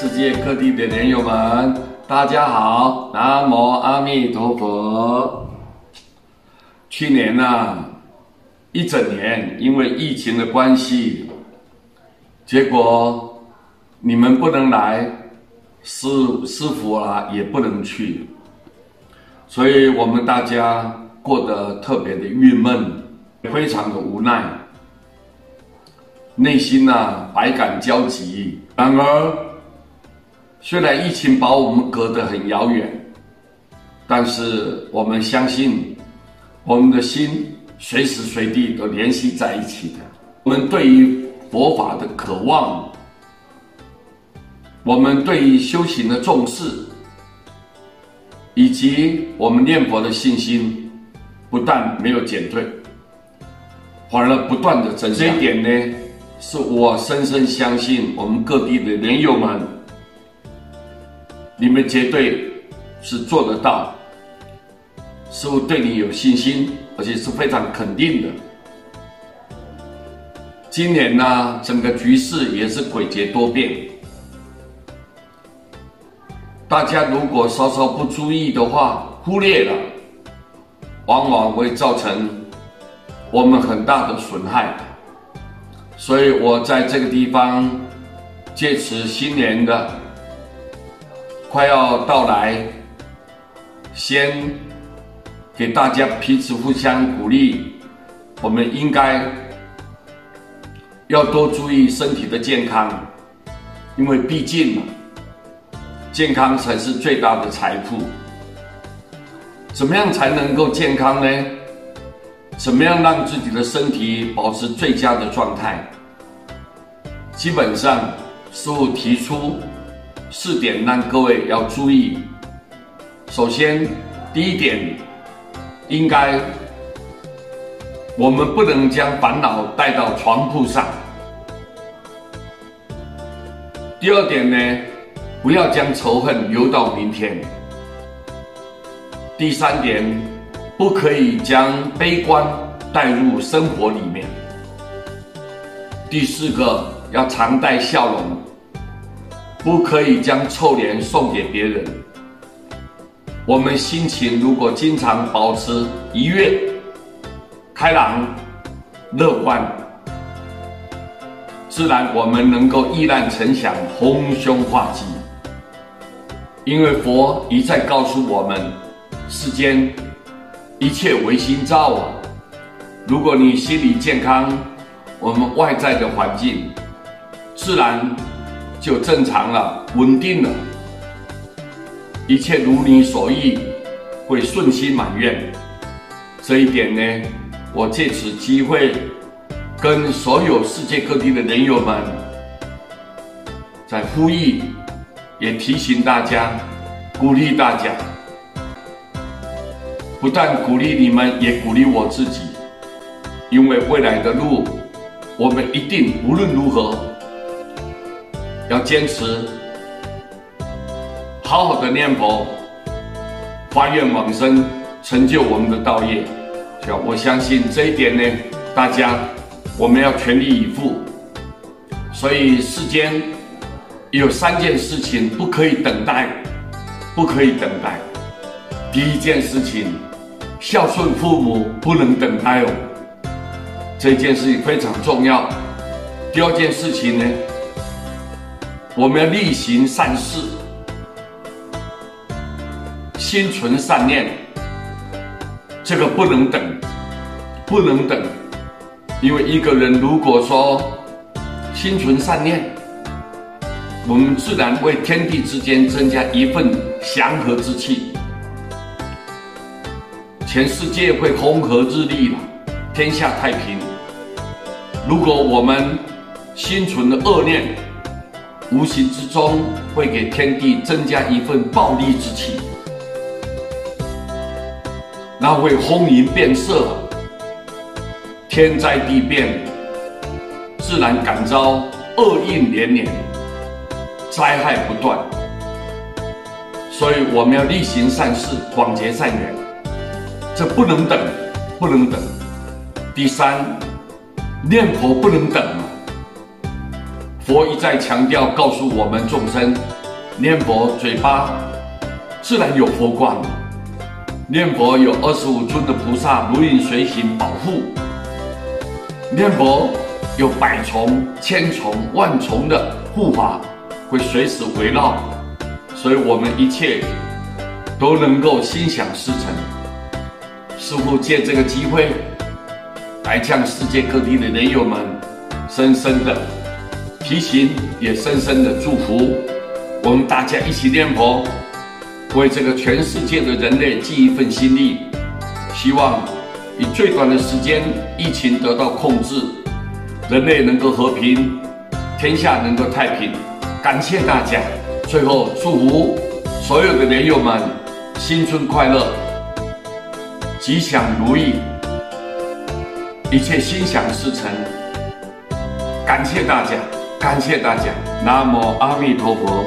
世界各地的莲友们，大家好，南无阿弥陀佛。去年一整年因为疫情的关系，结果你们不能来，师父也不能去，所以我们大家过得特别的郁闷，非常的无奈，内心百感交集。然而，虽然疫情把我们隔得很遥远，但是我们相信，我们的心随时随地都联系在一起的。我们对于佛法的渴望，我们对于修行的重视，以及我们念佛的信心，不但没有减退，反而不断的增强。这一点呢，是我深深相信我们各地的莲友们，你们绝对是做得到。师父对你有信心，而且是非常肯定的。今年整个局势也是诡谲多变，大家如果稍稍不注意的话，忽略了，往往会造成我们很大的损害。所以我在这个地方借此新年的快要到来，先给大家彼此互相鼓励，我们应该要多注意身体的健康，因为毕竟健康才是最大的财富。怎么样才能够健康呢？怎么样让自己的身体保持最佳的状态？基本上，师父提出4点让各位要注意。首先，第一点，应该我们不能将烦恼带到床铺上。第二点呢，不要将仇恨留到明天。第3点，不可以将悲观带入生活里面。第4个，要常带笑容，不可以将臭脸送给别人。我们心情如果经常保持愉悦、开朗、乐观，自然我们能够意难成想，逢凶化吉。因为佛一再告诉我们，世间一切唯心造如果你心理健康，我们外在的环境自然就正常了，稳定了，一切如你所意，会顺心满愿。这一点呢，我借此机会跟所有世界各地的莲友们在呼吁，也提醒大家，鼓励大家。不但鼓励你们，也鼓励我自己，因为未来的路，我们一定无论如何要坚持好好的念佛，发愿往生，成就我们的道业。我相信这一点呢，大家我们要全力以赴。所以世间有3件事情不可以等待，不可以等待。第一件事情，孝顺父母不能等待这件事情非常重要。第2件事情呢，我们要力行善事，心存善念，这个不能等，不能等。因为一个人如果说心存善念，我们自然为天地之间增加一份祥和之气，全世界会风和日丽了，天下太平。如果我们心存的恶念，无形之中会给天地增加一份暴戾之气，那会风云变色，天灾地变，自然感召厄运连连，灾害不断。所以我们要力行善事，广结善缘，这不能等，不能等。第3，念佛不能等佛一再强调告诉我们众生，念佛嘴巴自然有佛光，念佛有25尊的菩萨如影随形保护，念佛有百重、千重、万重的护法会随时围绕，所以我们一切都能够心想事成。师父借这个机会来向世界各地的人友们深深的提醒，也深深的祝福。我们大家一起念佛，为这个全世界的人类尽一份心力，希望以最短的时间疫情得到控制，人类能够和平，天下能够太平。感谢大家，最后祝福所有的人友们新春快乐，吉祥如意，一切心想事成。感谢大家，感谢大家，南无阿弥陀佛。